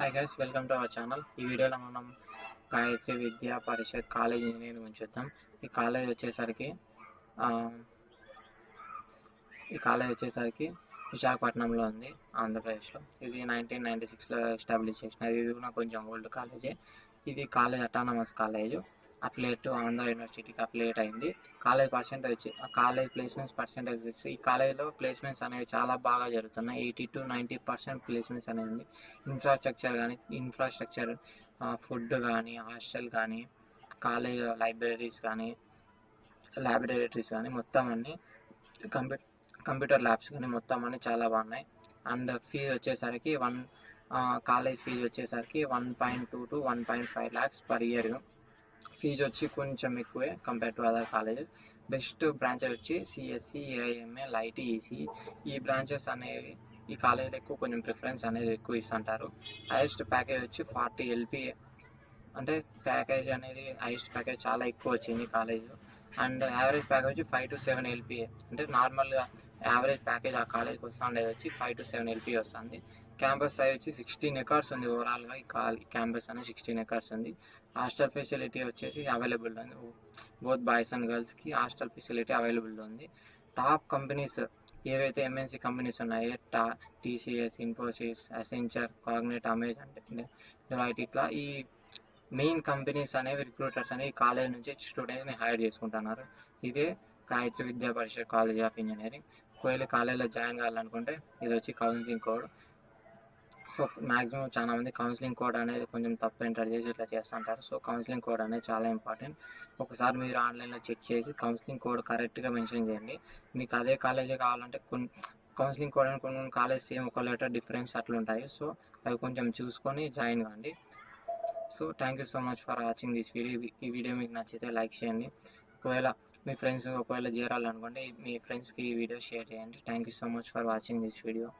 Hi guys, welcome to our channel. ఈ వీడియోలో మనం గాయత్రి విద్యా పరిషత్ కాలేజ్ ఇంజనీరింగ్ గురించి చూద్దాం. ఈ కాలేజ్ వచ్చేసరికి ఆ, ఈ కాలేజ్ వచ్చేసరికి విశాఖపట్నంలో ఉంది, ఆంధ్రప్రదేశ్లో. ఇది 1996లో ఎస్టాబ్లిష్ చేసినది. ఇది కూడా కొంచెం ఓల్డ్ కాలేజే. ఇది college autonomous college, affiliate Andhra యూనివర్సిటీకి అఫిలియేట్ అయింది. కాలేజ్ ప్లేస్మెంట్స్ పర్సెంటేజ్ వచ్చి ఈ కాలేజ్లో ప్లేస్మెంట్స్ అనేవి చాలా బాగా జరుగుతున్నాయి. 80 to 90% ప్లేస్మెంట్స్ అనేది. ఇన్ఫ్రాస్ట్రక్చర్, ఫుడ్ కానీ, హాస్టల్ కానీ, కాలేజ్ లైబ్రరీస్ కానీ, ల్యాబొరేటరీస్ కానీ, మొత్తం అన్నీ కంప్యూటర్ ల్యాబ్స్ కానీ మొత్తం అన్నీ చాలా బాగున్నాయి. అండ్ ఫీజు వచ్చేసరికి కాలేజ్ ఫీజు వచ్చేసరికి 1.2 to 1.5 lakhs per year. Fees వచ్చి కొంచెం ఎక్కువే compare to other colleges. Best branches వచ్చి సిఎస్సి, ఏఐఎంఎల్, ఐటీ, ఈసీఈ. ఈ బ్రాంచెస్ అనేవి ఈ కాలేజీలో కొంచెం ప్రిఫరెన్స్ అనేది ఎక్కువ ఇస్తుంటారు. హైయెస్ట్ ప్యాకేజ్ వచ్చి 40 LPA, అంటే ప్యాకేజ్ అనేది హైయెస్ట్ ప్యాకేజ్ చాలా ఎక్కువ వచ్చింది కాలేజ్లో. అండ్ యావరేజ్ ప్యాకేజ్ వచ్చి 5 to 7 LPA, అంటే నార్మల్గా యావరేజ్ ప్యాకేజ్ ఆ కాలేజ్కి వస్తుండేది వచ్చి 5 to 7 LPA వస్తుంది. క్యాంపస్ సైజ్ వచ్చి 16 acres ఉంది. ఓవరాల్గా ఈ క్యాంపస్ అనేది 16 acres ఉంది. హాస్టల్ ఫెసిలిటీ వచ్చేసి అవైలబుల్ ఉంది. బోత్ బాయ్స్ అండ్ గర్ల్స్కి హాస్టల్ ఫెసిలిటీ అవైలబుల్ ఉంది. టాప్ కంపెనీస్ ఏవైతే ఎంఎన్సీ కంపెనీస్ ఉన్నాయో, TCS, Infosys, Accenture, Cognizant, Amazon, Deloitte, ఇట్లా ఈ మెయిన్ కంపెనీస్ అనేవి రిక్రూటర్స్ అనేవి కాలేజ్ నుంచి స్టూడెంట్స్ని హైర్ చేసుకుంటున్నారు. ఇదే గాయత్రి విద్యా పరిషత్ కాలేజ్ ఆఫ్ ఇంజనీరింగ్. ఒకవేళ కాలేజ్లో జాయిన్ కావాలనుకుంటే ఇది వచ్చి కౌన్సిలింగ్ కోడ్. సో మ్యాక్సిమం చాలా మంది కౌన్సిలింగ్ కోడ్ అనేది కొంచెం తప్పు ఎంటర్ చేసి ఇట్లా చేస్తుంటారు. సో కౌన్సిలింగ్ కోడ్ అనేది చాలా ఇంపార్టెంట్. ఒకసారి మీరు ఆన్లైన్లో చెక్ చేసి కౌన్సిలింగ్ కోడ్ కరెక్ట్గా మెన్షన్ చేయండి. మీకు అదే కాలేజే కావాలంటే కౌన్సిలింగ్ కోడ్ అని కొన్ని కాలేజ్ సేమ్ ఒక లెటర్ డిఫరెన్స్ అట్లా ఉంటాయి. సో అవి కొంచెం చూసుకొని జాయిన్ కాండి. So thank you so much for watching this video. ఈ వీడియో మీకు నచ్చితే లైక్ చేయండి. ఒకవేళ మీ ఫ్రెండ్స్ చేరాలనుకోండి, మీ ఫ్రెండ్స్కి ఈ వీడియో షేర్ చేయండి. Thank you so much for watching this video.